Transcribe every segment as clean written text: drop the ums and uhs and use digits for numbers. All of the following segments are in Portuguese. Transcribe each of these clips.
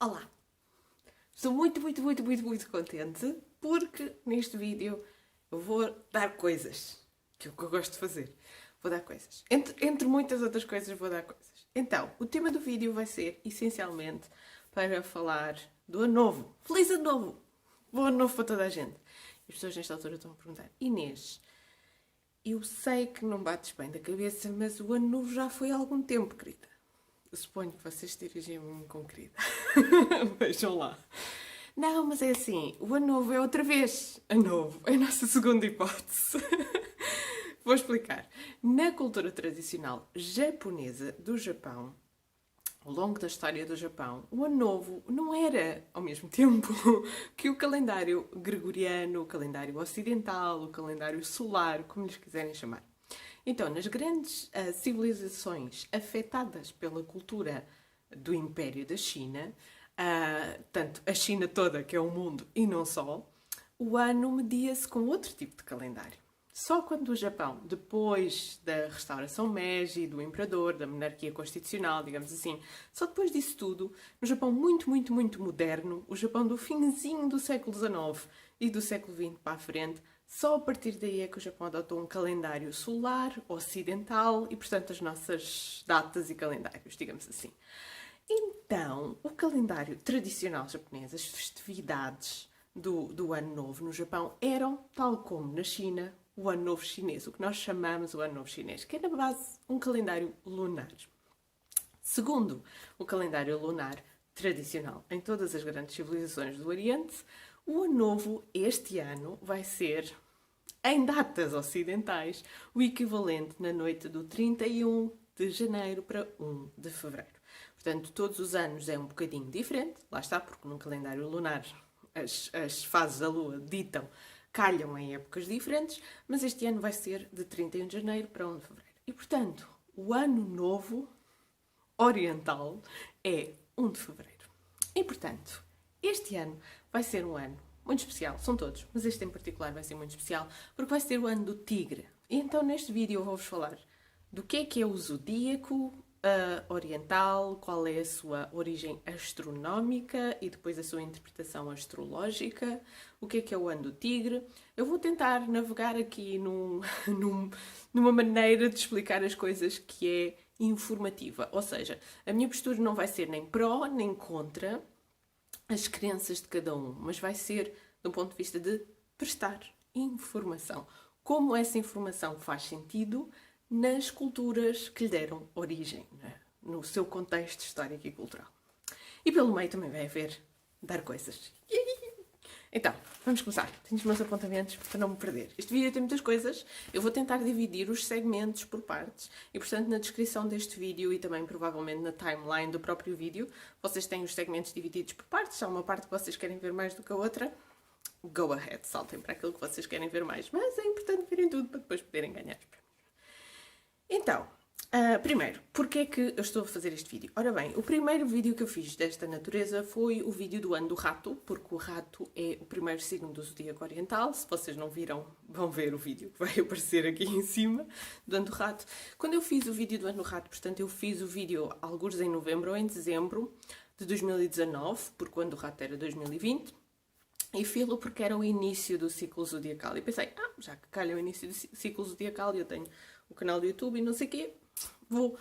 Olá! Estou muito contente porque neste vídeo eu vou dar coisas, que é o que eu gosto de fazer. Vou dar coisas. Entre muitas outras coisas, vou dar coisas. Então, o tema do vídeo vai ser essencialmente para falar do ano novo. Feliz ano novo! Bom ano novo para toda a gente. As pessoas nesta altura estão a perguntar: Inês, eu sei que não bates bem da cabeça, mas o ano novo já foi há algum tempo, querida. Eu suponho que vocês dirigem-me com querida. Vejam lá. Não, mas é assim, o ano novo é outra vez. Ano novo é a nossa segunda hipótese. Vou explicar. Na cultura tradicional japonesa do Japão, ao longo da história do Japão, o ano novo não era, ao mesmo tempo, que o calendário gregoriano, o calendário ocidental, o calendário solar, como lhes quiserem chamar. Então, nas grandes civilizações afetadas pela cultura do Império da China, tanto a China toda, que é o mundo, e não só, o ano media-se com outro tipo de calendário. Só quando o Japão, depois da restauração Meiji, do imperador, da monarquia constitucional, digamos assim, só depois disso tudo, no Japão muito moderno, o Japão do finzinho do século XIX e do século XX para a frente, só a partir daí é que o Japão adotou um calendário solar, ocidental e, portanto, as nossas datas e calendários, digamos assim. Então, o calendário tradicional japonês, as festividades do Ano Novo no Japão eram, tal como na China, o Ano Novo chinês, o que nós chamamos o Ano Novo chinês, que é na base um calendário lunar. Segundo o calendário lunar tradicional em todas as grandes civilizações do Oriente, o Ano Novo este ano vai ser, em datas ocidentais, o equivalente na noite do 31 de janeiro para 1 de fevereiro. Portanto, todos os anos é um bocadinho diferente, lá está, porque no calendário lunar as fases da Lua calham em épocas diferentes, mas este ano vai ser de 31 de janeiro para 1 de fevereiro. E, portanto, o ano novo oriental é 1 de fevereiro. E, portanto, este ano vai ser um ano muito especial. São todos, mas este em particular vai ser muito especial porque vai ser o ano do tigre. E então, neste vídeo, eu vou-vos falar do que é o zodíaco oriental, qual é a sua origem astronómica e depois a sua interpretação astrológica, o que é o ano do tigre. Eu vou tentar navegar aqui numa maneira de explicar as coisas que é informativa. Ou seja, a minha postura não vai ser nem pró nem contra as crenças de cada um, mas vai ser do ponto de vista de prestar informação. Como essa informação faz sentido nas culturas que lhe deram origem, né? No seu contexto histórico e cultural. E pelo meio também vai haver dar coisas. Então, vamos começar. Tenho os meus apontamentos para não me perder. Este vídeo tem muitas coisas. Eu vou tentar dividir os segmentos por partes. E, portanto, na descrição deste vídeo e também provavelmente na timeline do próprio vídeo, vocês têm os segmentos divididos por partes. Se há uma parte que vocês querem ver mais do que a outra, go ahead, saltem para aquilo que vocês querem ver mais. Mas é importante verem tudo para depois poderem ganhar os prémios. Então, primeiro, porquê é que eu estou a fazer este vídeo? Ora bem, o primeiro vídeo que eu fiz desta natureza foi o vídeo do ano do rato, porque o rato é o primeiro signo do zodíaco oriental. Se vocês não viram, vão ver o vídeo que vai aparecer aqui em cima do ano do rato. Quando eu fiz o vídeo do ano do rato, portanto, eu fiz o vídeo algures em novembro ou em dezembro de 2019, porque o ano do rato era 2020. E filo porque era o início do ciclo zodiacal. E pensei, já que calha o início do ciclo zodiacal e eu tenho o canal do YouTube e não sei o quê, vou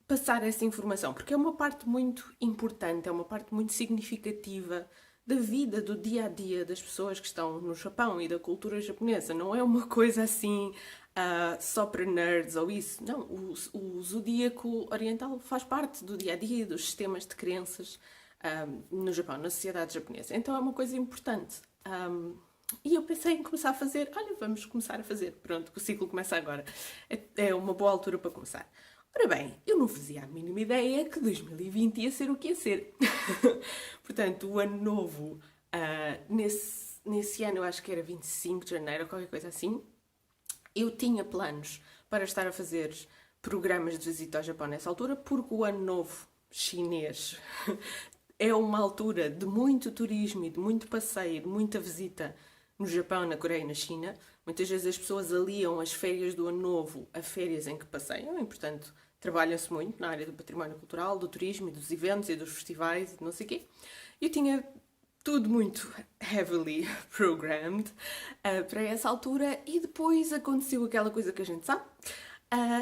passar essa informação. Porque é uma parte muito importante, é uma parte muito significativa da vida, do dia-a-dia das pessoas que estão no Japão e da cultura japonesa. Não é uma coisa assim só para nerds ou isso. Não, o zodíaco oriental faz parte do dia-a-dia, dos sistemas de crenças no Japão, na sociedade japonesa. Então é uma coisa importante. E eu pensei em começar a fazer. Olha, vamos começar a fazer. Pronto, que o ciclo começa agora. É uma boa altura para começar. Ora bem, eu não fazia a mínima ideia que 2020 ia ser o que ia ser. Portanto, o ano novo, nesse ano, eu acho que era 25 de janeiro ou qualquer coisa assim, eu tinha planos para estar a fazer programas de visita ao Japão nessa altura, porque o ano novo chinês é uma altura de muito turismo e de muito passeio, de muita visita no Japão, na Coreia e na China. Muitas vezes as pessoas aliam as férias do ano novo a férias em que passeiam e, portanto, trabalha-se muito na área do património cultural, do turismo e dos eventos e dos festivais e não sei o quê. Eu tinha tudo muito heavily programmed para essa altura e depois aconteceu aquela coisa que a gente sabe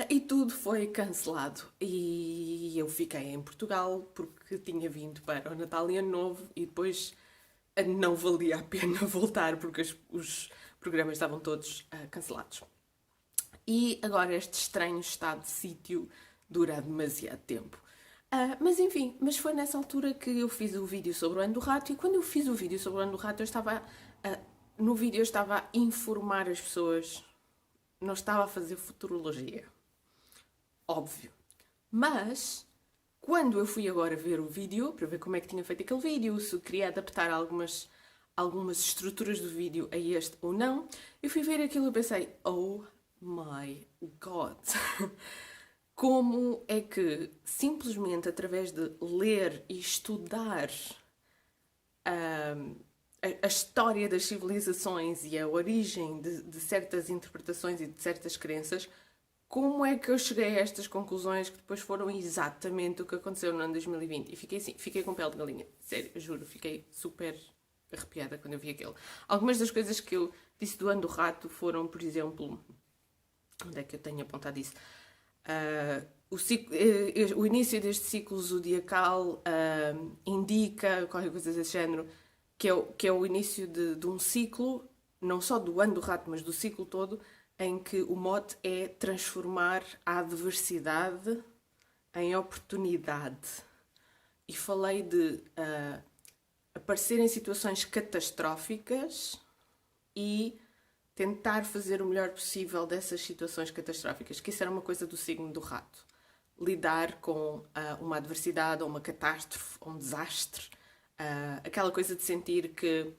e tudo foi cancelado. E eu fiquei em Portugal porque tinha vindo para o Natal e Ano Novo e depois não valia a pena voltar porque os programas estavam todos cancelados. E agora este estranho estado de sítio dura demasiado tempo. Mas enfim, mas foi nessa altura que eu fiz o vídeo sobre o Ano do Rato e quando eu fiz o vídeo sobre o Ano do Rato no vídeo eu estava a informar as pessoas, não estava a fazer futurologia. Óbvio. Mas quando eu fui agora ver o vídeo, para ver como é que tinha feito aquele vídeo, se queria adaptar algumas estruturas do vídeo a este ou não, eu fui ver aquilo e pensei, oh my God! Como é que simplesmente através de ler e estudar a história das civilizações e a origem de certas interpretações e de certas crenças, como é que eu cheguei a estas conclusões que depois foram exatamente o que aconteceu no ano 2020? E fiquei assim, fiquei com pele de galinha. Sério, juro, fiquei super arrepiada quando eu vi aquilo. Algumas das coisas que eu disse do Ano do Rato foram, por exemplo, onde é que eu tenho apontado isso? O início deste ciclo zodiacal indica qualquer coisa desse género, que é o início de um ciclo, não só do Ano do Rato, mas do ciclo todo, em que o mote é transformar a adversidade em oportunidade. E falei de aparecer em situações catastróficas e tentar fazer o melhor possível dessas situações catastróficas, que isso era uma coisa do signo do rato. Lidar com uma adversidade, ou uma catástrofe, ou um desastre. Aquela coisa de sentir que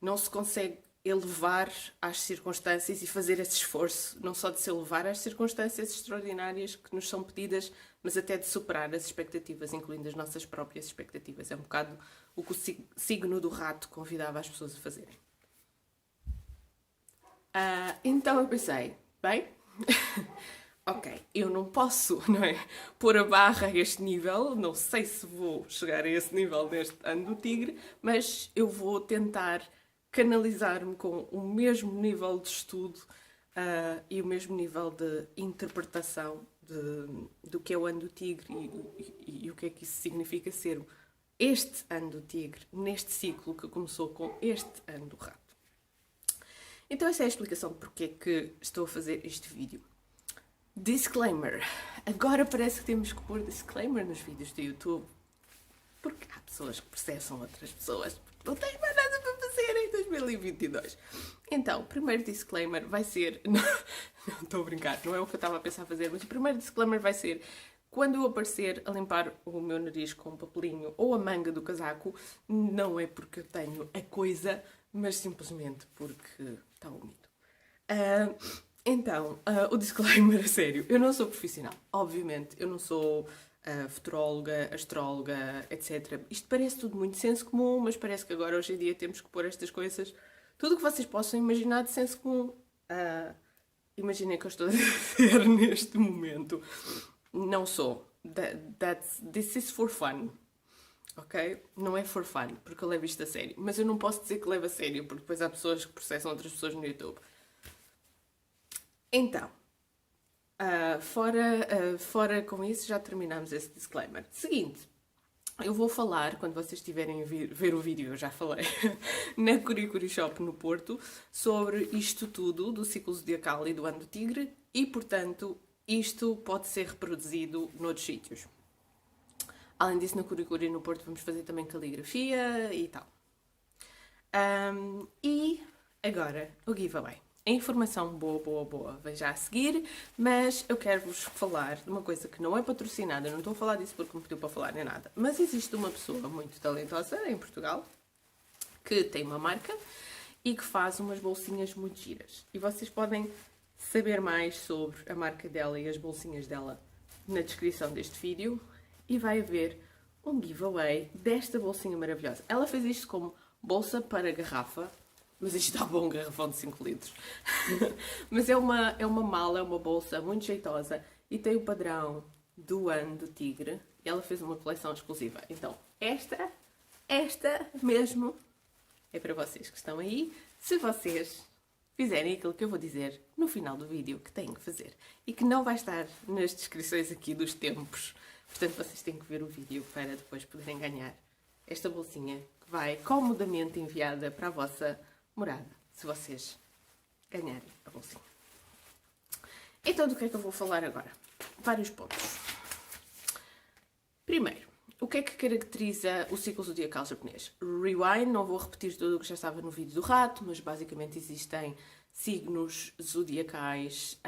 não se consegue elevar às circunstâncias e fazer esse esforço, não só de se elevar às circunstâncias extraordinárias que nos são pedidas, mas até de superar as expectativas, incluindo as nossas próprias expectativas. É um bocado o que o signo do rato convidava as pessoas a fazerem. Então eu pensei, bem, ok, eu não posso, não é, pôr a barra a este nível, não sei se vou chegar a esse nível neste ano do tigre, mas eu vou tentar canalizar-me com o mesmo nível de estudo e o mesmo nível de interpretação do que é o ano do tigre e o que é que isso significa ser este ano do tigre, neste ciclo que começou com este ano do rato. Então essa é a explicação de porque é que estou a fazer este vídeo. Disclaimer. Agora parece que temos que pôr disclaimer nos vídeos do YouTube. Porque há pessoas que processam outras pessoas. Não tens mais nada para fazer em 2022. Então, o primeiro disclaimer vai ser... Não estou a brincar, não é o que eu estava a pensar fazer, mas o primeiro disclaimer vai ser quando eu aparecer a limpar o meu nariz com um papelinho ou a manga do casaco, não é porque eu tenho a coisa, mas simplesmente porque está úmido. Então, o disclaimer a sério. Eu não sou profissional, obviamente. Eu não sou futuróloga, astróloga, etc. Isto parece tudo muito senso comum, mas parece que agora, hoje em dia, temos que pôr estas coisas... Tudo o que vocês possam imaginar de senso comum. Imaginem que eu estou a dizer neste momento. Não sou. This is for fun. Ok? Não é for fun, porque eu levo isto a sério. Mas eu não posso dizer que levo a sério, porque depois há pessoas que processam outras pessoas no YouTube. Então, fora com isso, já terminamos esse disclaimer. Seguinte, eu vou falar, quando vocês estiverem a ver o vídeo, eu já falei, na Curicuri Shop no Porto, sobre isto tudo do ciclo zodiacal e do ano do tigre e, portanto, isto pode ser reproduzido noutros sítios. Além disso, na Curicuri no Porto vamos fazer também caligrafia e tal. E agora, o giveaway. A informação boa, vem já a seguir, mas eu quero-vos falar de uma coisa que não é patrocinada, não estou a falar disso porque me pediu para falar nem nada, mas existe uma pessoa muito talentosa em Portugal que tem uma marca e que faz umas bolsinhas muito giras. E vocês podem saber mais sobre a marca dela e as bolsinhas dela na descrição deste vídeo e vai haver um giveaway desta bolsinha maravilhosa. Ela fez isto como bolsa para garrafa. Mas isto está bom, um garrafão de 5 litros. Mas é uma mala, é uma bolsa muito jeitosa e tem o padrão do ano do tigre e ela fez uma coleção exclusiva. Então, esta mesmo é para vocês que estão aí, se vocês fizerem aquilo que eu vou dizer no final do vídeo que têm que fazer e que não vai estar nas descrições aqui dos tempos. Portanto, vocês têm que ver o vídeo para depois poderem ganhar esta bolsinha que vai comodamente enviada para a vossa morada, se vocês ganharem a bolsinha. Então, do que é que eu vou falar agora? Vários pontos. Primeiro, o que é que caracteriza o ciclo zodiacal japonês? Rewind, não vou repetir tudo o que já estava no vídeo do rato, mas basicamente existem signos zodiacais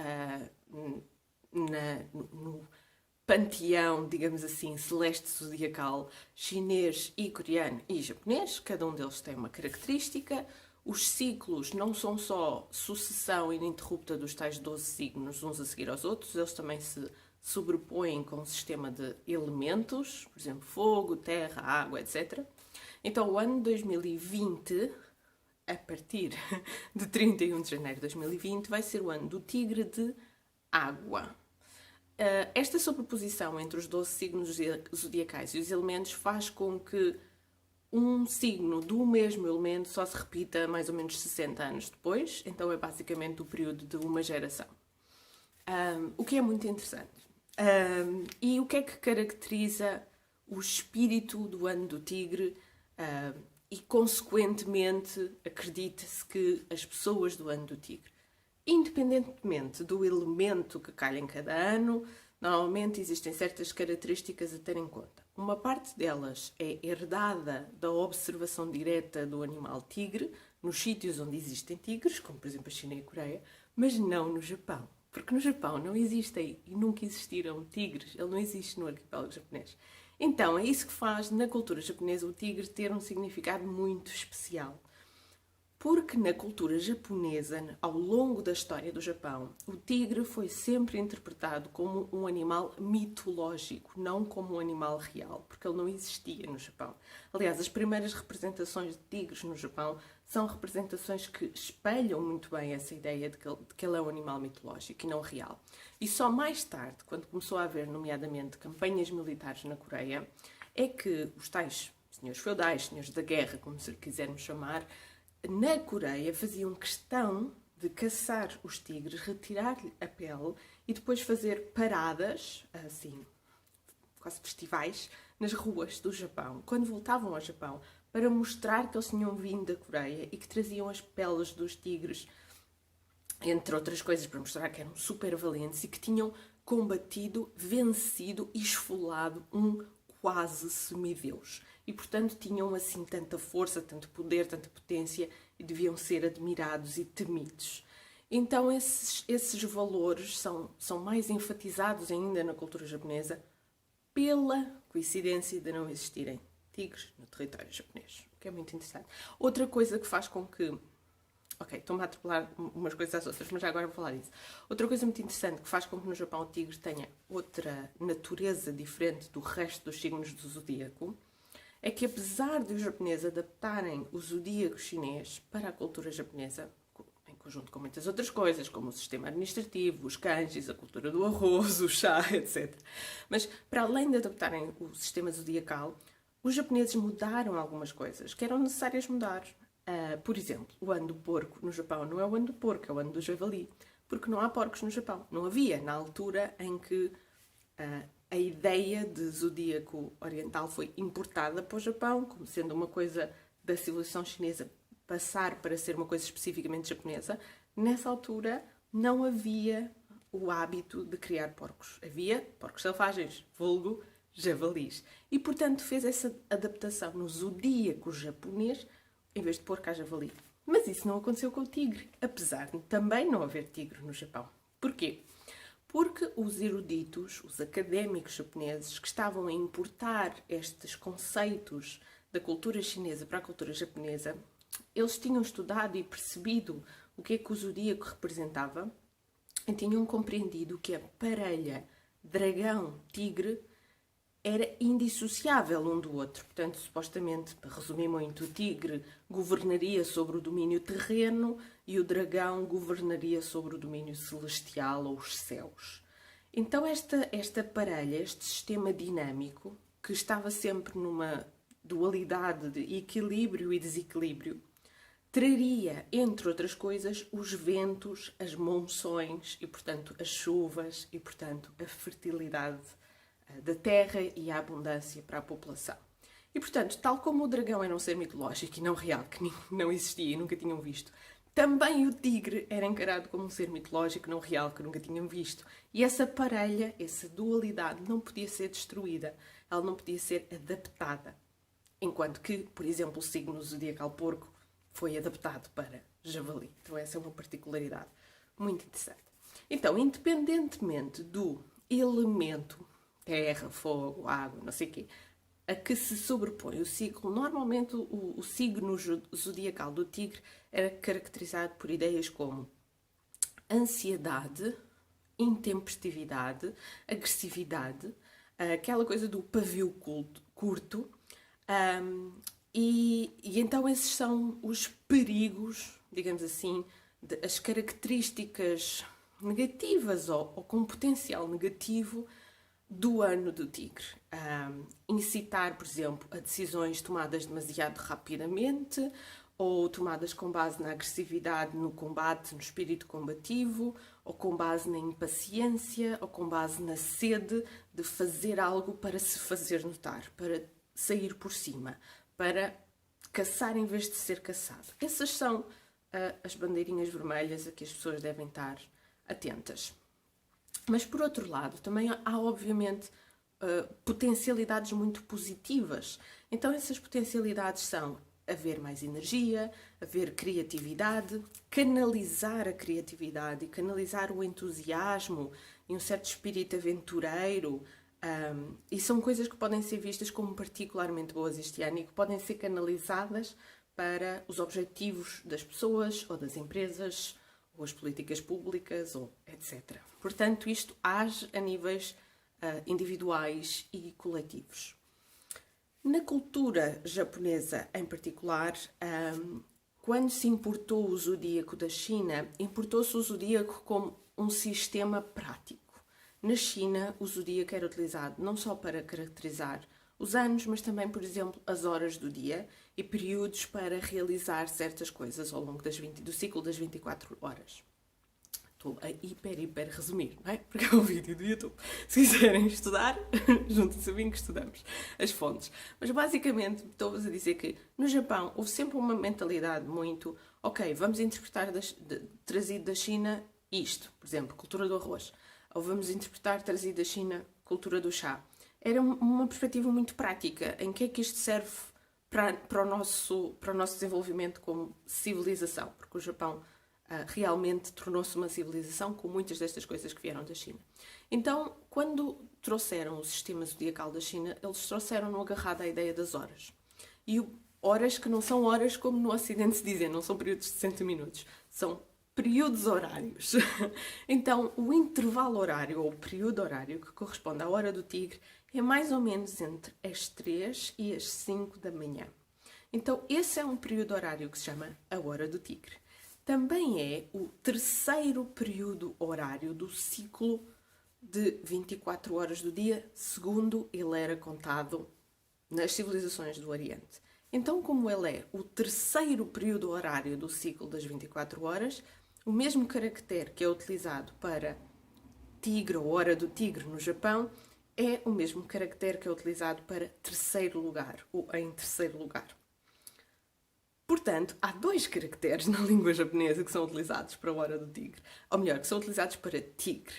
no panteão, digamos assim, celeste zodiacal chinês e coreano e japonês. Cada um deles tem uma característica. Os ciclos não são só sucessão ininterrupta dos tais 12 signos, uns a seguir aos outros, eles também se sobrepõem com um sistema de elementos, por exemplo, fogo, terra, água, etc. Então, o ano 2020, a partir de 31 de janeiro de 2020, vai ser o ano do tigre de água. Esta sobreposição entre os 12 signos zodiacais e os elementos faz com que um signo do mesmo elemento só se repita mais ou menos 60 anos depois, então é basicamente o período de uma geração. O que é muito interessante. E o que é que caracteriza o espírito do ano do tigre e, consequentemente, acredita-se que as pessoas do ano do tigre, independentemente do elemento que calha em cada ano, normalmente existem certas características a ter em conta. Uma parte delas é herdada da observação direta do animal tigre, nos sítios onde existem tigres, como por exemplo a China e a Coreia, mas não no Japão. Porque no Japão não existem e nunca existiram tigres, ele não existe no arquipélago japonês. Então é isso que faz na cultura japonesa o tigre ter um significado muito especial. Porque na cultura japonesa, ao longo da história do Japão, o tigre foi sempre interpretado como um animal mitológico, não como um animal real, porque ele não existia no Japão. Aliás, as primeiras representações de tigres no Japão são representações que espelham muito bem essa ideia de que ele é um animal mitológico e não real. E só mais tarde, quando começou a haver, nomeadamente, campanhas militares na Coreia, é que os tais senhores feudais, senhores da guerra, como se quisermos chamar, na Coreia faziam questão de caçar os tigres, retirar-lhe a pele e depois fazer paradas, assim, quase festivais, nas ruas do Japão, quando voltavam ao Japão, para mostrar que eles tinham vindo da Coreia e que traziam as peles dos tigres, entre outras coisas, para mostrar que eram super valentes e que tinham combatido, vencido e esfolado um quase semideus. E, portanto, tinham assim tanta força, tanto poder, tanta potência e deviam ser admirados e temidos. Então, esses valores são mais enfatizados ainda na cultura japonesa pela coincidência de não existirem tigres no território japonês, o que é muito interessante. Outra coisa que faz com que... Ok, estou-me a atropelar umas coisas às outras, mas já agora vou falar disso. Outra coisa muito interessante que faz com que no Japão o tigre tenha outra natureza diferente do resto dos signos do zodíaco é que, apesar de os japoneses adaptarem o zodíaco chinês para a cultura japonesa, em conjunto com muitas outras coisas, como o sistema administrativo, os kanjis, a cultura do arroz, o chá, etc. Mas, para além de adaptarem o sistema zodiacal, os japoneses mudaram algumas coisas que eram necessárias mudar. Por exemplo, o ano do porco no Japão não é o ano do porco, é o ano do javali. Porque não há porcos no Japão. Não havia na altura em que a ideia de zodíaco oriental foi importada para o Japão, como sendo uma coisa da civilização chinesa passar para ser uma coisa especificamente japonesa. Nessa altura não havia o hábito de criar porcos. Havia porcos selvagens, vulgo javalis. E, portanto, fez essa adaptação no zodíaco japonês em vez de porco a javali. Mas isso não aconteceu com o tigre, apesar de também não haver tigre no Japão. Porquê? Porque os eruditos, os académicos japoneses que estavam a importar estes conceitos da cultura chinesa para a cultura japonesa, eles tinham estudado e percebido o que é que o zodíaco representava e tinham compreendido que a parelha dragão-tigre era indissociável um do outro. Portanto, supostamente, para resumir muito, o tigre governaria sobre o domínio terreno e o dragão governaria sobre o domínio celestial ou os céus. Então esta parelha, este sistema dinâmico, que estava sempre numa dualidade de equilíbrio e desequilíbrio, traria, entre outras coisas, os ventos, as monções e, portanto, as chuvas e, portanto, a fertilidade da terra e a abundância para a população. E, portanto, tal como o dragão era um ser mitológico e não real, que não existia e nunca tinham visto, também o tigre era encarado como um ser mitológico não real que nunca tinham visto. E essa parelha, essa dualidade não podia ser destruída, ela não podia ser adaptada. Enquanto que, por exemplo, o signo zodiacal porco foi adaptado para javali. Então essa é uma particularidade muito interessante. Então, independentemente do elemento terra, fogo, água, não sei o quê, a que se sobrepõe o ciclo, normalmente o signo zodiacal do tigre era caracterizado por ideias como ansiedade, intempestividade, agressividade, aquela coisa do pavio curto, e então esses são os perigos, digamos assim, as características negativas ou com potencial negativo do ano do tigre. Incitar, por exemplo, a decisões tomadas demasiado rapidamente ou tomadas com base na agressividade no combate, no espírito combativo, ou com base na impaciência, ou com base na sede de fazer algo para se fazer notar, para sair por cima, para caçar em vez de ser caçado. Essas são as bandeirinhas vermelhas a que as pessoas devem estar atentas. Mas, por outro lado, também há, obviamente, potencialidades muito positivas. Então, essas potencialidades são haver mais energia, haver criatividade, canalizar a criatividade e canalizar o entusiasmo e um certo espírito aventureiro. E são coisas que podem ser vistas como particularmente boas este ano e que podem ser canalizadas para os objetivos das pessoas ou das empresas ou as políticas públicas, ou etc. Portanto, isto age a níveis individuais e coletivos. Na cultura japonesa, em particular, quando se importou o zodíaco da China, importou-se o zodíaco como um sistema prático. Na China, o zodíaco era utilizado não só para caracterizar os anos, mas também, por exemplo, as horas do dia e períodos para realizar certas coisas ao longo do ciclo das 24 horas. Estou a hiper resumir, não é? Porque é um vídeo do YouTube. Se quiserem estudar, juntem-se a mim que estudamos as fontes. Mas basicamente estou-vos a dizer que no Japão houve sempre uma mentalidade muito ok, vamos interpretar trazido da China isto, por exemplo, cultura do arroz. Ou vamos interpretar trazido da China cultura do chá. Era uma perspectiva muito prática. Em que é que isto serve para o nosso desenvolvimento como civilização? Porque o Japão realmente tornou-se uma civilização com muitas destas coisas que vieram da China. Então, quando trouxeram o sistema zodiacal da China, eles trouxeram-no agarrado à ideia das horas. E horas que não são horas como no Ocidente se dizem, não são períodos de 60 minutos, são períodos horários. Então, o intervalo horário, ou o período horário que corresponde à hora do tigre, é mais ou menos entre as 3 e as 5 da manhã. Então, esse é um período horário que se chama a hora do tigre. Também é o terceiro período horário do ciclo de 24 horas do dia, segundo ele era contado nas civilizações do Oriente. Então, como ele é o terceiro período horário do ciclo das 24 horas, o mesmo caractere que é utilizado para tigre ou hora do tigre no Japão é o mesmo caractere que é utilizado para terceiro lugar ou em terceiro lugar. Portanto, há 2 caracteres na língua japonesa que são utilizados para a hora do tigre. Ou melhor, que são utilizados para tigre.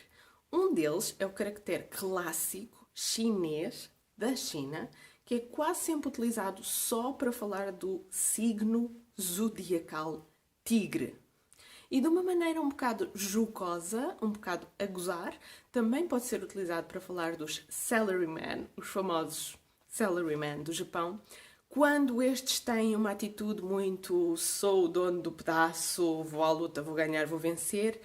Um deles é o caractere clássico chinês da China, que é quase sempre utilizado só para falar do signo zodiacal tigre. E de uma maneira um bocado jocosa, um bocado a gozar, também pode ser utilizado para falar dos salarymen, os famosos salarymen do Japão, quando estes têm uma atitude muito sou o dono do pedaço, vou à luta, vou ganhar, vou vencer,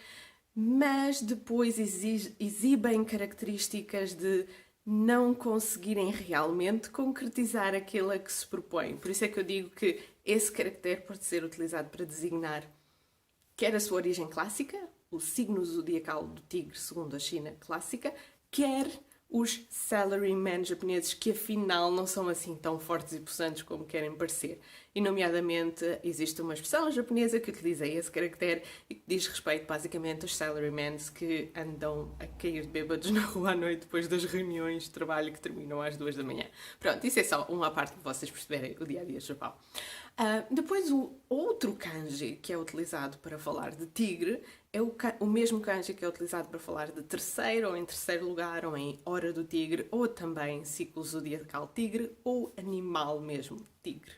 mas depois exibem características de não conseguirem realmente concretizar aquilo a que se propõe. Por isso é que eu digo que esse caractere pode ser utilizado para designar quer a sua origem clássica, o signo zodiacal do tigre, segundo a China clássica, quer os salarymen japoneses, que afinal não são assim tão fortes e possantes como querem parecer. E, nomeadamente, existe uma expressão japonesa que utiliza esse caractere e que diz respeito, basicamente, aos salarymen que andam a cair bêbados na rua à noite depois das reuniões de trabalho que terminam às 2 da manhã. Pronto, isso é só uma parte para vocês perceberem o dia-a-dia do Japão. Depois, o outro kanji que é utilizado para falar de tigre é o mesmo kanji que é utilizado para falar de terceiro, ou em terceiro lugar, ou em hora do tigre, ou também ciclo zodiacal tigre, ou animal mesmo tigre.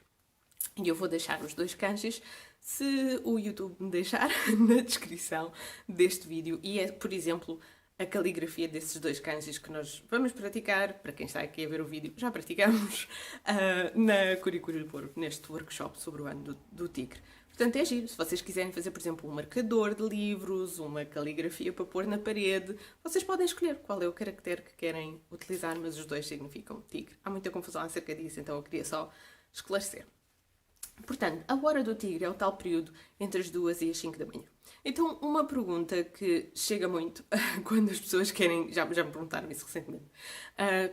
E eu vou deixar os dois kanjis, se o YouTube me deixar, na descrição deste vídeo. E é, por exemplo, a caligrafia desses dois kanjis que nós vamos praticar. Para quem está aqui a ver o vídeo, já praticamos na Kurikurupporo, neste workshop sobre o ano do tigre. Portanto, é giro. Se vocês quiserem fazer, por exemplo, um marcador de livros, uma caligrafia para pôr na parede, vocês podem escolher qual é o caractere que querem utilizar, mas os dois significam tigre. Há muita confusão acerca disso, então eu queria só esclarecer. Portanto, a hora do tigre é o tal período entre as 2 e as 5 da manhã. Então, uma pergunta que chega muito quando as pessoas querem... Já me perguntaram isso recentemente.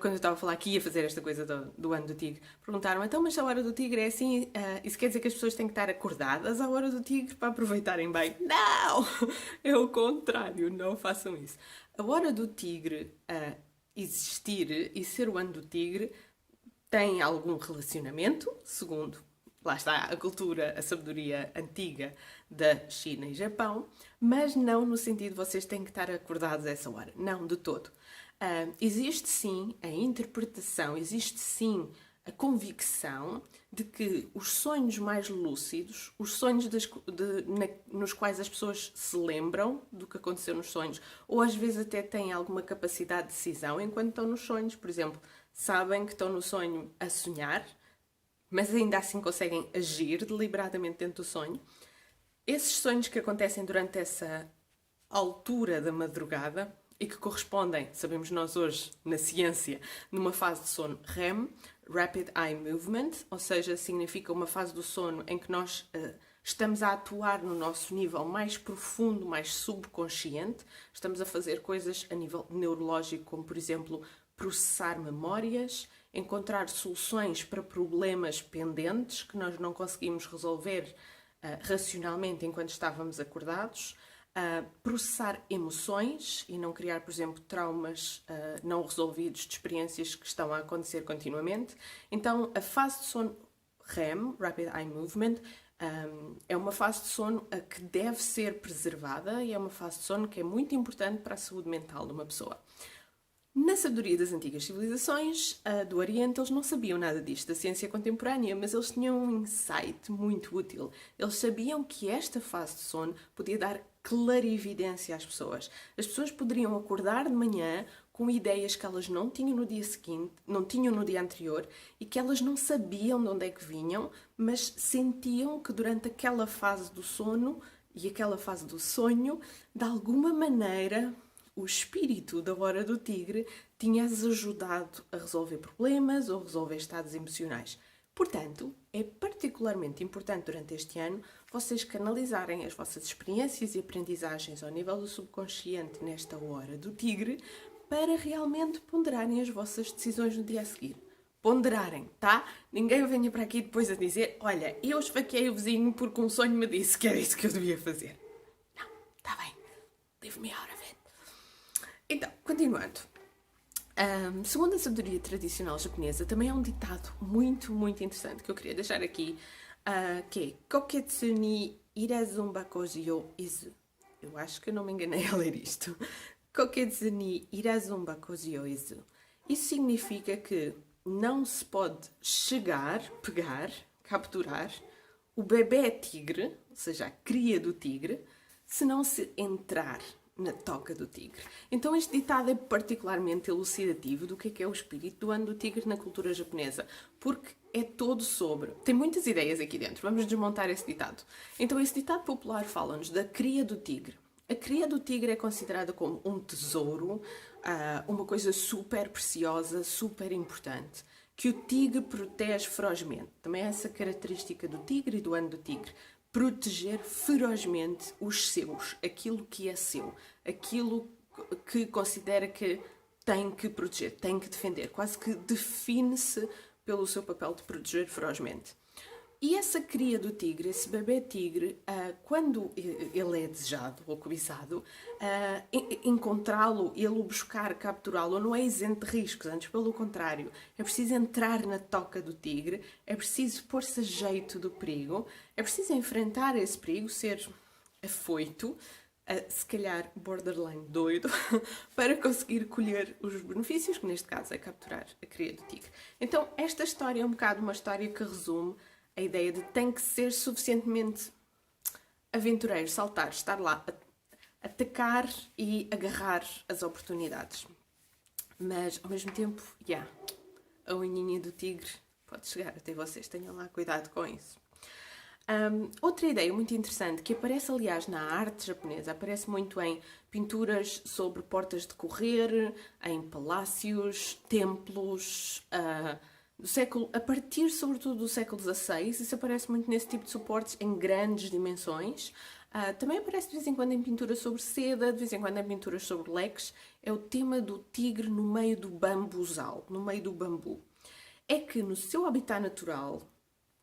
Quando eu estava a falar que ia fazer esta coisa do ano do tigre, perguntaram, então, mas a hora do tigre é assim? Isso quer dizer que as pessoas têm que estar acordadas à hora do tigre para aproveitarem bem? Não! É o contrário, não façam isso. A hora do tigre existir e ser o ano do tigre tem algum relacionamento, segundo... Lá está a cultura, a sabedoria antiga da China e Japão, mas não no sentido de vocês têm que estar acordados a essa hora. Não, de todo. Existe sim a interpretação, existe sim a convicção de que os sonhos mais lúcidos, os sonhos nos quais as pessoas se lembram do que aconteceu nos sonhos, ou às vezes até têm alguma capacidade de decisão enquanto estão nos sonhos, por exemplo, sabem que estão no sonho a sonhar, mas ainda assim conseguem agir deliberadamente dentro do sonho. Esses sonhos que acontecem durante essa altura da madrugada e que correspondem, sabemos nós hoje, na ciência, numa fase de sono REM, Rapid Eye Movement, ou seja, significa uma fase do sono em que nós estamos a atuar no nosso nível mais profundo, mais subconsciente, estamos a fazer coisas a nível neurológico, como, por exemplo, processar memórias, encontrar soluções para problemas pendentes que nós não conseguimos resolver racionalmente enquanto estávamos acordados, processar emoções e não criar, por exemplo, traumas não resolvidos de experiências que estão a acontecer continuamente. Então, a fase de sono REM, Rapid Eye Movement, é uma fase de sono que deve ser preservada e é uma fase de sono que é muito importante para a saúde mental de uma pessoa. Na sabedoria das antigas civilizações do Oriente, eles não sabiam nada disto da ciência contemporânea, mas eles tinham um insight muito útil. Eles sabiam que esta fase de sono podia dar clarividência às pessoas. As pessoas poderiam acordar de manhã com ideias que elas não tinham no dia seguinte, não tinham no dia anterior e que elas não sabiam de onde é que vinham, mas sentiam que durante aquela fase do sono e aquela fase do sonho, de alguma maneira, o espírito da hora do tigre tinha-as ajudado a resolver problemas ou resolver estados emocionais. Portanto, é particularmente importante durante este ano vocês canalizarem as vossas experiências e aprendizagens ao nível do subconsciente nesta hora do tigre para realmente ponderarem as vossas decisões no dia a seguir. Ponderarem, tá? Ninguém venha para aqui depois a dizer, olha, eu esfaqueei o vizinho porque um sonho me disse que era isso que eu devia fazer. Não, tá bem. Leave me out of it. Então, continuando. Segundo a sabedoria tradicional japonesa, também há um ditado muito, muito interessante que eu queria deixar aqui, que é Koketsu ni irazunbakoji yo izu. Eu acho que eu não me enganei a ler isto. Koketsu ni irazunbakoji yo izu. Isso significa que não se pode chegar, pegar, capturar o bebê tigre, ou seja, a cria do tigre, se não se entrar na toca do tigre. Então este ditado é particularmente elucidativo do que é o espírito do ano do tigre na cultura japonesa, porque é todo sobre... Tem muitas ideias aqui dentro, vamos desmontar esse ditado. Então esse ditado popular fala-nos da cria do tigre. A cria do tigre é considerada como um tesouro, uma coisa super preciosa, super importante, que o tigre protege ferozmente. Também é essa característica do tigre e do ano do tigre. proteger ferozmente os seus, aquilo que é seu, aquilo que considera que tem que proteger, tem que defender, quase que define-se pelo seu papel de proteger ferozmente. E essa cria do tigre, esse bebê tigre, quando ele é desejado ou cobiçado, encontrá-lo, ele o buscar, capturá-lo, não é isento de riscos, antes pelo contrário. É preciso entrar na toca do tigre, é preciso pôr-se a jeito do perigo, é preciso enfrentar esse perigo, ser afoito, se calhar borderline doido, para conseguir colher os benefícios, que neste caso é capturar a cria do tigre. Então, esta história é um bocado uma história que resume a ideia de tem que ser suficientemente aventureiro, saltar, estar lá, atacar e agarrar as oportunidades. Mas, ao mesmo tempo, a unhinha do tigre pode chegar até vocês, tenham lá cuidado com isso. Outra ideia muito interessante, que aparece aliás na arte japonesa, aparece muito em pinturas sobre portas de correr, em palácios, templos, a partir sobretudo do século XVI, isso aparece muito nesse tipo de suportes em grandes dimensões. Também aparece de vez em quando em pinturas sobre seda, de vez em quando em pinturas sobre leques. É o tema do tigre no meio do bambuzal, no meio do bambu. É que no seu habitat natural,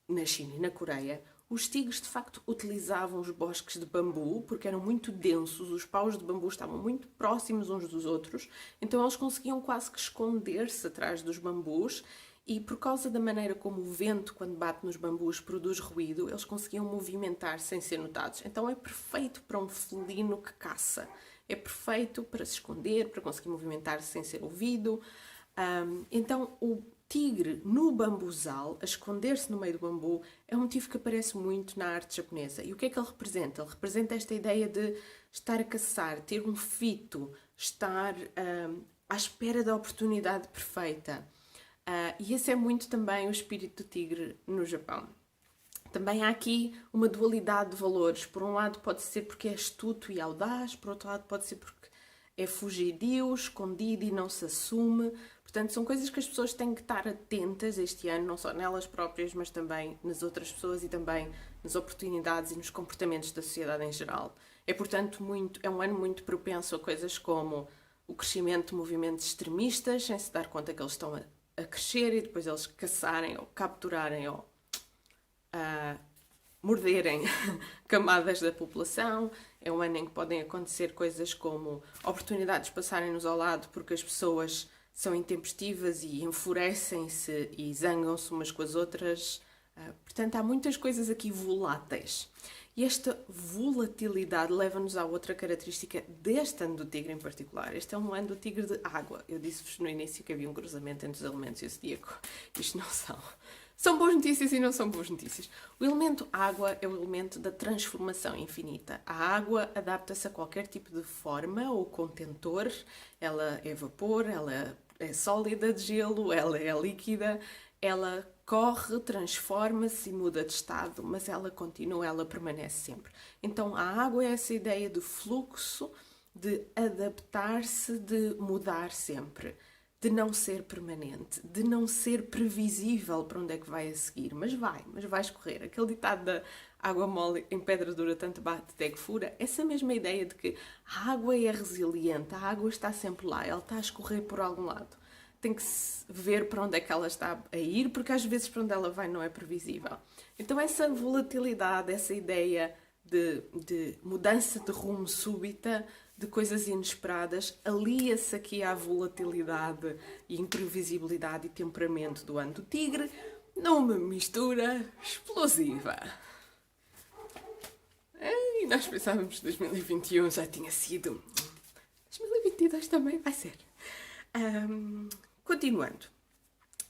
na China e na Coreia, os tigres de facto utilizavam os bosques de bambu porque eram muito densos, os paus de bambu estavam muito próximos uns dos outros, então eles conseguiam quase que esconder-se atrás dos bambus. E por causa da maneira como o vento, quando bate nos bambus, produz ruído, eles conseguiam movimentar sem ser notados. Então é perfeito para um felino que caça. É perfeito para se esconder, para conseguir movimentar-se sem ser ouvido. Então o tigre no bambuzal, a esconder-se no meio do bambu, é um motivo que aparece muito na arte japonesa. E o que é que ele representa? Ele representa esta ideia de estar a caçar, ter um fito, estar à espera da oportunidade perfeita. E esse é muito também o espírito do tigre no Japão. Também há aqui uma dualidade de valores. Por um lado pode ser porque é astuto e audaz, por outro lado pode ser porque é fugidio, escondido e não se assume. Portanto, são coisas que as pessoas têm que estar atentas este ano, não só nelas próprias, mas também nas outras pessoas e também nas oportunidades e nos comportamentos da sociedade em geral. É, portanto, é um ano muito propenso a coisas como o crescimento de movimentos extremistas, sem se dar conta que eles estão a crescer e depois eles caçarem ou capturarem ou morderem camadas da população. É um ano em que podem acontecer coisas como oportunidades passarem-nos ao lado porque as pessoas são intempestivas e enfurecem-se e zangam-se umas com as outras. Portanto, há muitas coisas aqui voláteis. E esta volatilidade leva-nos à outra característica deste ano do tigre em particular. Este é um ano do tigre de água. Eu disse-vos no início que havia um cruzamento entre os elementos e o zodíaco. Isto não são boas notícias e não são boas notícias. O elemento água é o elemento da transformação infinita. A água adapta-se a qualquer tipo de forma ou contentor. Ela é vapor, ela é sólida de gelo, ela é líquida, ela corre, transforma-se e muda de estado, mas ela continua, ela permanece sempre. Então a água é essa ideia de fluxo, de adaptar-se, de mudar sempre, de não ser permanente, de não ser previsível para onde é que vai a seguir, mas vai escorrer. Aquele ditado da água mole em pedra dura tanto bate até que fura, essa mesma ideia de que a água é resiliente, a água está sempre lá, ela está a escorrer por algum lado. Tem que se ver para onde é que ela está a ir, porque às vezes para onde ela vai não é previsível. Então essa volatilidade, essa ideia de mudança de rumo súbita, de coisas inesperadas, alia-se aqui à volatilidade e imprevisibilidade e temperamento do ano do tigre, numa mistura explosiva. E nós pensávamos que 2021 já tinha sido. 2022 também vai ser. Continuando.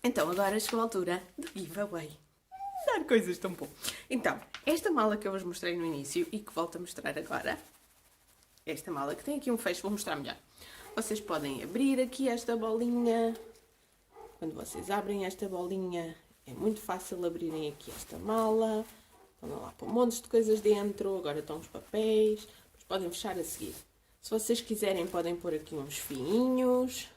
Então, agora chegou a altura do giveaway. Dar coisas tão bom. Então, esta mala que eu vos mostrei no início e que volto a mostrar agora, esta mala que tem aqui um fecho, vou mostrar melhor. Vocês podem abrir aqui esta bolinha. Quando vocês abrem esta bolinha, é muito fácil abrirem aqui esta mala. Vão lá pôr montes de coisas dentro. Agora estão os papéis. Depois podem fechar a seguir. Se vocês quiserem, podem pôr aqui uns fiinhos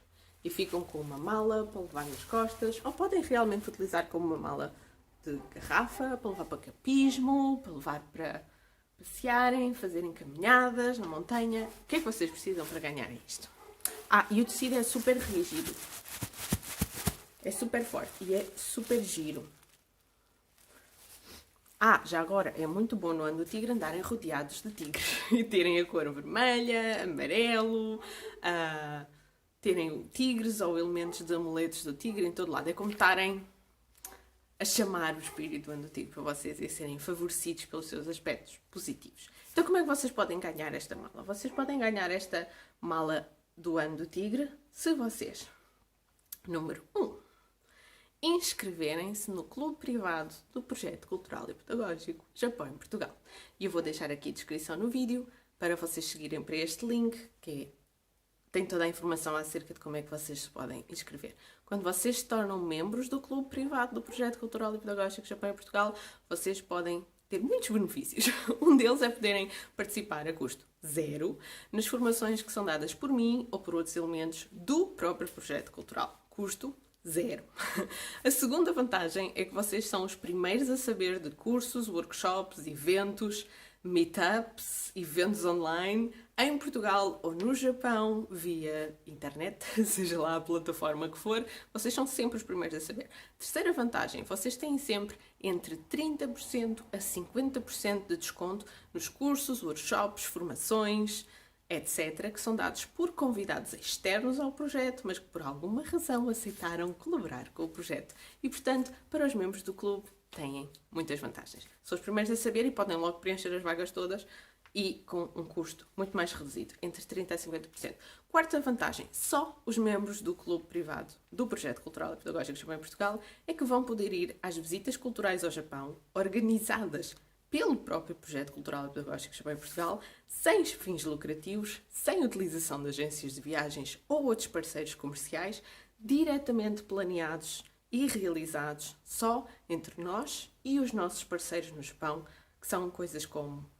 e ficam com uma mala para levar nas costas. Ou podem realmente utilizar como uma mala de garrafa, para levar para campismo, para levar para passearem, fazerem caminhadas na montanha. O que é que vocês precisam para ganhar isto? E o tecido é super rígido. É super forte e é super giro. Já agora, é muito bom no ano do tigre andarem rodeados de tigres e terem a cor vermelha, amarelo, terem tigres ou elementos de amuletos do tigre em todo lado. É como estarem a chamar o espírito do ano do tigre para vocês e serem favorecidos pelos seus aspectos positivos. Então, como é que vocês podem ganhar esta mala? Vocês podem ganhar esta mala do ano do tigre se vocês, número 1, inscreverem-se no clube privado do Projeto Cultural e Pedagógico Japão em Portugal. E eu vou deixar aqui a descrição no vídeo para vocês seguirem para este link, tem toda a informação acerca de como é que vocês se podem inscrever. Quando vocês se tornam membros do clube privado do Projeto Cultural e Pedagógico Japão em Portugal, vocês podem ter muitos benefícios. Um deles é poderem participar a custo zero nas formações que são dadas por mim ou por outros elementos do próprio projeto cultural. Custo zero. A segunda vantagem é que vocês são os primeiros a saber de cursos, workshops, eventos, meetups, eventos online em Portugal ou no Japão via internet, seja lá a plataforma que for, vocês são sempre os primeiros a saber. Terceira vantagem, vocês têm sempre entre 30% a 50% de desconto nos cursos, workshops, formações, etc., que são dados por convidados externos ao projeto, mas que por alguma razão aceitaram colaborar com o projeto. E, portanto, para os membros do clube, têm muitas vantagens. São os primeiros a saber e podem logo preencher as vagas todas e com um custo muito mais reduzido, entre 30% a 50%. Quarta vantagem, só os membros do clube privado do Projeto Cultural e Pedagógico Japão em Portugal é que vão poder ir às visitas culturais ao Japão, organizadas pelo próprio Projeto Cultural e Pedagógico Japão em Portugal, sem fins lucrativos, sem utilização de agências de viagens ou outros parceiros comerciais, diretamente planeados e realizados só entre nós e os nossos parceiros no Japão, que são coisas como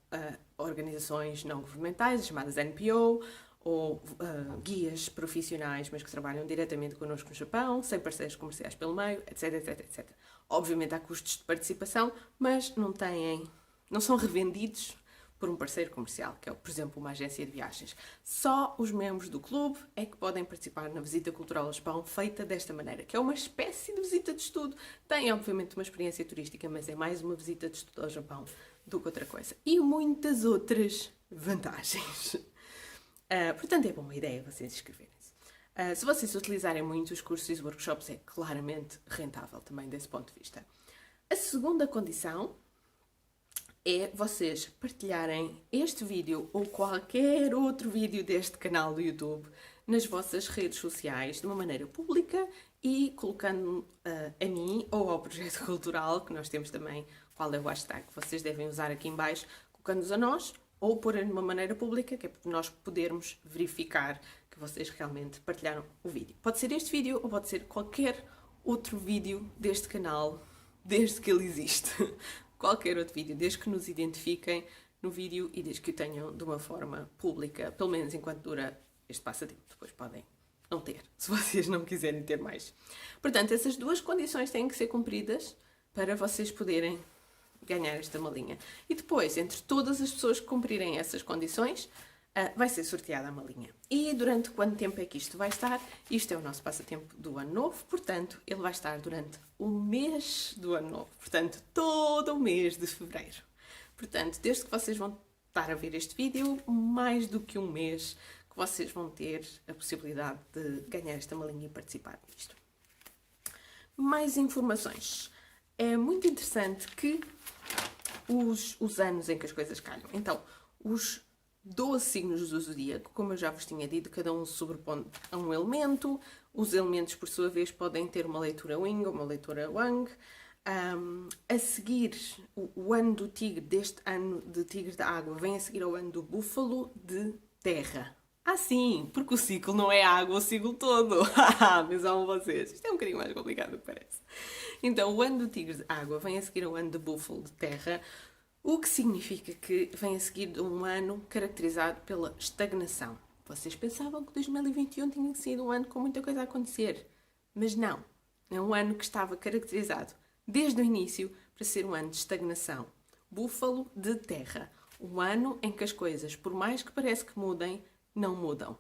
organizações não governamentais, chamadas NPO, ou guias profissionais, mas que trabalham diretamente connosco no Japão, sem parceiros comerciais pelo meio, etc, etc, etc. Obviamente há custos de participação, mas não são revendidos por um parceiro comercial, que é, por exemplo, uma agência de viagens. Só os membros do clube é que podem participar na visita cultural ao Japão feita desta maneira, que é uma espécie de visita de estudo. Tem, obviamente, uma experiência turística, mas é mais uma visita de estudo ao Japão do que outra coisa. E muitas outras vantagens. Portanto, é boa uma ideia vocês inscreverem-se. Se vocês utilizarem muito os cursos e os workshops, é claramente rentável também desse ponto de vista. A segunda condição é vocês partilharem este vídeo ou qualquer outro vídeo deste canal do YouTube nas vossas redes sociais de uma maneira pública e colocando a mim ou ao projeto cultural, que nós temos também, qual é o hashtag que vocês devem usar aqui em baixo, colocando-os a nós ou pôr de uma maneira pública, que é para nós podermos verificar que vocês realmente partilharam o vídeo. Pode ser este vídeo ou pode ser qualquer outro vídeo deste canal, desde que ele existe. Qualquer outro vídeo, desde que nos identifiquem no vídeo e desde que o tenham de uma forma pública, pelo menos enquanto dura este passatempo. Depois podem não ter, se vocês não quiserem ter mais. Portanto, essas duas condições têm que ser cumpridas para vocês poderem ganhar esta malinha. E depois, entre todas as pessoas que cumprirem essas condições, vai ser sorteada a malinha. E durante quanto tempo é que isto vai estar? Isto é o nosso passatempo do ano novo, portanto, ele vai estar durante o mês do ano novo. Portanto, todo o mês de fevereiro. Portanto, desde que vocês vão estar a ver este vídeo, mais do que um mês que vocês vão ter a possibilidade de ganhar esta malinha e participar disto. Mais informações. É muito interessante que os anos em que as coisas calham. Então, os 12 signos do zodíaco, como eu já vos tinha dito, cada um sobrepondo a um elemento. Os elementos, por sua vez, podem ter uma leitura Wing ou uma leitura Wang. A seguir, o ano do tigre, deste ano de tigre da água, vem a seguir ao ano do búfalo de terra. Sim, porque o ciclo não é água o ciclo todo. Pensam vocês. Isto é um bocadinho mais complicado do que parece. Então, o ano do tigre de água vem a seguir ao ano do búfalo de terra, o que significa que vem a seguir de um ano caracterizado pela estagnação. Vocês pensavam que 2021 tinha sido um ano com muita coisa a acontecer, mas não. É um ano que estava caracterizado desde o início, para ser um ano de estagnação. Búfalo de terra. Um ano em que as coisas, por mais que parece que mudem, não mudam.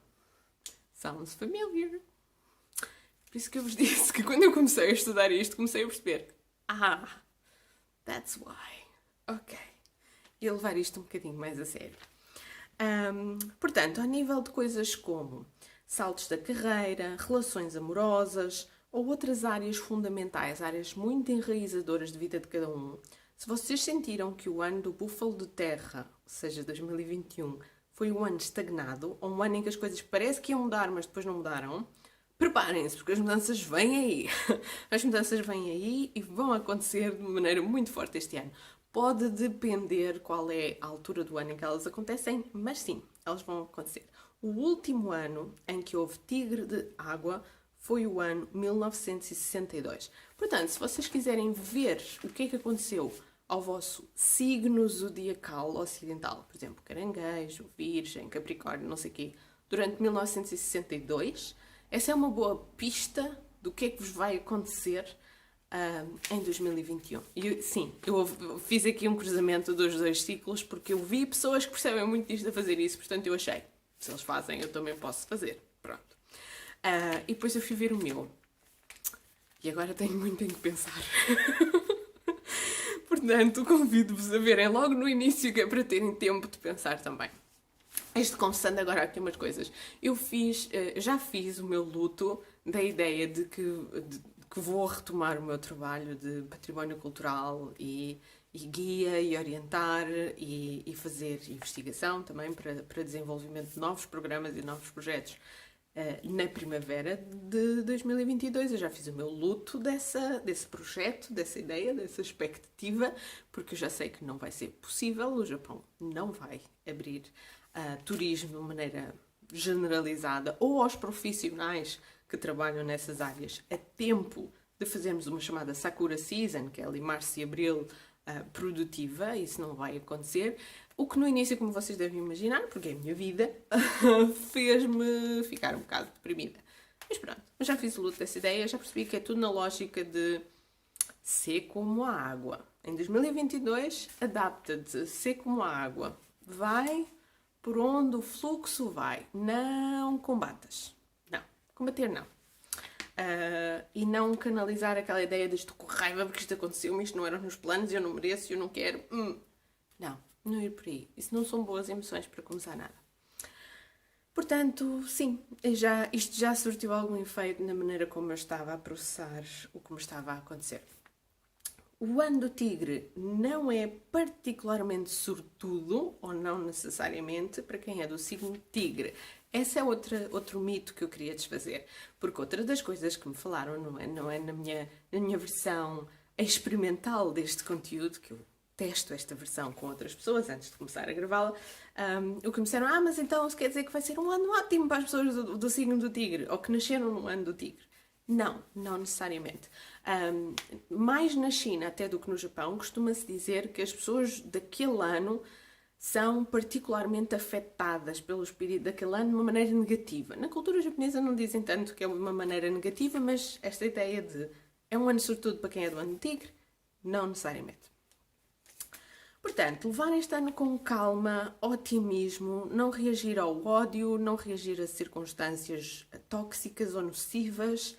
Sounds familiar? Por isso que eu vos disse que quando eu comecei a estudar isto, comecei a perceber. That's why. Ok. E a levar isto um bocadinho mais a sério. Portanto, ao nível de coisas como saltos da carreira, relações amorosas ou outras áreas fundamentais, áreas muito enraizadoras de vida de cada um, se vocês sentiram que o ano do búfalo de terra, ou seja, 2021, foi um ano estagnado, ou um ano em que as coisas parece que iam mudar, mas depois não mudaram, preparem-se, porque as mudanças vêm aí. As mudanças vêm aí e vão acontecer de maneira muito forte este ano. Pode depender qual é a altura do ano em que elas acontecem, mas sim, elas vão acontecer. O último ano em que houve tigre de água foi o ano 1962. Portanto, se vocês quiserem ver o que é que aconteceu ao vosso signo zodiacal ocidental, por exemplo, caranguejo, virgem, capricórnio, não sei o quê, durante 1962, essa é uma boa pista do que é que vos vai acontecer em 2021. E sim, eu fiz aqui um cruzamento dos dois ciclos porque eu vi pessoas que percebem muito disto a fazer isso, portanto eu achei, se eles fazem, eu também posso fazer. Pronto. E depois eu fui ver o meu. E agora tenho muito em que pensar. Portanto, convido-vos a verem logo no início, que é para terem tempo de pensar também. Isto conversando agora aqui umas coisas. Eu já fiz o meu luto da ideia de que vou retomar o meu trabalho de património cultural e guia e orientar e fazer investigação também para desenvolvimento de novos programas e novos projetos na primavera de 2022. Eu já fiz o meu luto desse projeto, dessa ideia, dessa expectativa, porque eu já sei que não vai ser possível. O Japão não vai abrir turismo de maneira generalizada ou aos profissionais que trabalham nessas áreas a tempo de fazermos uma chamada Sakura Season, que é ali março e abril, produtiva. Isso não vai acontecer. O que no início, como vocês devem imaginar, porque é a minha vida, fez-me ficar um bocado deprimida. Mas pronto, eu já fiz o luto dessa ideia, já percebi que é tudo na lógica de ser como a água. Em 2022, adapta-te, ser como a água. Vai por onde o fluxo vai. Não combatas. Não. Combater, não. E não canalizar aquela ideia de estou com raiva porque isto aconteceu-me, isto não era nos planos, eu não mereço, eu não quero. Não ir por aí. Isso não são boas emoções para começar nada. Portanto, sim, isto já surtiu algum efeito na maneira como eu estava a processar o que me estava a acontecer. O ano do tigre não é particularmente sortudo, ou não necessariamente, para quem é do signo tigre. Esse é outro mito que eu queria desfazer. Porque outra das coisas que me falaram, não é na minha versão experimental deste conteúdo, que eu testo esta versão com outras pessoas antes de começar a gravá-la, o que me disseram, mas então isso quer dizer que vai ser um ano ótimo para as pessoas do signo do tigre, ou que nasceram no ano do tigre. Não necessariamente. Mais na China até do que no Japão, costuma-se dizer que as pessoas daquele ano são particularmente afetadas pelo espírito daquele ano de uma maneira negativa. Na cultura japonesa não dizem tanto que é uma maneira negativa, mas esta ideia de é um ano sortudo para quem é do ano do tigre, não necessariamente. Portanto, levar este ano com calma, otimismo, não reagir ao ódio, não reagir a circunstâncias tóxicas ou nocivas.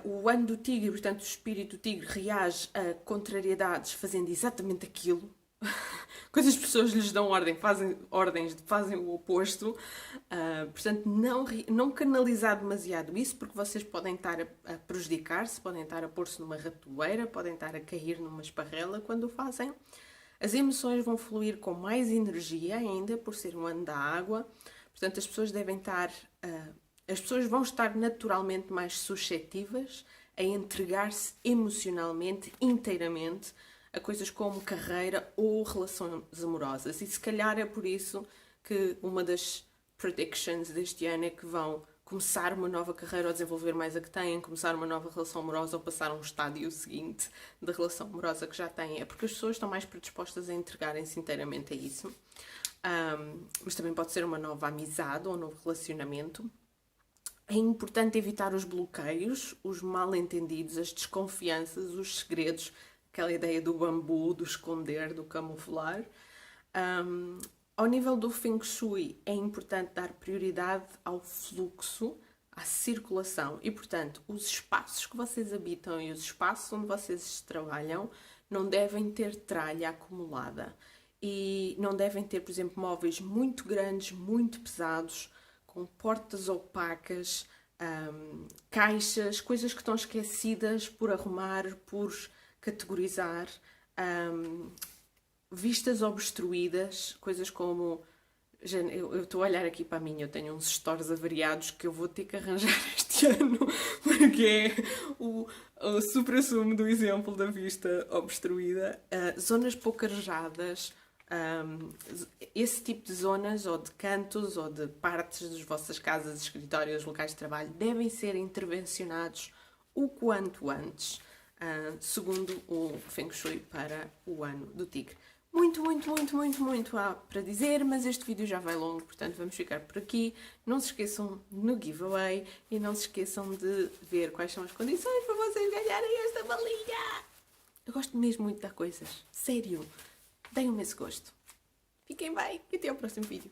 O ano do tigre, portanto, o espírito do tigre reage a contrariedades fazendo exatamente aquilo. Quando as pessoas lhes dão ordens, fazem o oposto. Portanto, não canalizar demasiado isso, porque vocês podem estar a prejudicar-se, podem estar a pôr-se numa ratoeira, podem estar a cair numa esparrela quando o fazem. As emoções vão fluir com mais energia ainda, por ser um ano da água. Portanto, as pessoas vão estar naturalmente mais suscetíveis a entregar-se emocionalmente, inteiramente, a coisas como carreira ou relações amorosas. E se calhar é por isso que uma das predictions deste ano é que vão começar uma nova carreira ou desenvolver mais a que têm, começar uma nova relação amorosa ou passar a um estádio seguinte da relação amorosa que já têm. É porque as pessoas estão mais predispostas a entregarem-se inteiramente a isso. Mas também pode ser uma nova amizade ou um novo relacionamento. É importante evitar os bloqueios, os mal-entendidos, as desconfianças, os segredos, aquela ideia do bambu, do esconder, do camuflar. Ao nível do Feng Shui, é importante dar prioridade ao fluxo, à circulação e, portanto, os espaços que vocês habitam e os espaços onde vocês trabalham não devem ter tralha acumulada e não devem ter, por exemplo, móveis muito grandes, muito pesados, com portas opacas, caixas, coisas que estão esquecidas por arrumar, por categorizar, vistas obstruídas, coisas como... Eu estou a olhar aqui para mim, eu tenho uns stores avariados que eu vou ter que arranjar este ano, porque é o supra-sumo do exemplo da vista obstruída. Zonas pouco arejadas, esse tipo de zonas, ou de cantos, ou de partes das vossas casas, escritórios, locais de trabalho, devem ser intervencionados o quanto antes, segundo o Feng Shui para o ano do tigre. Muito há para dizer, mas este vídeo já vai longo, portanto vamos ficar por aqui. Não se esqueçam no giveaway e não se esqueçam de ver quais são as condições para vocês ganharem esta balinha. Eu gosto mesmo muito de dar coisas, sério, deem-me esse gosto. Fiquem bem e até ao próximo vídeo.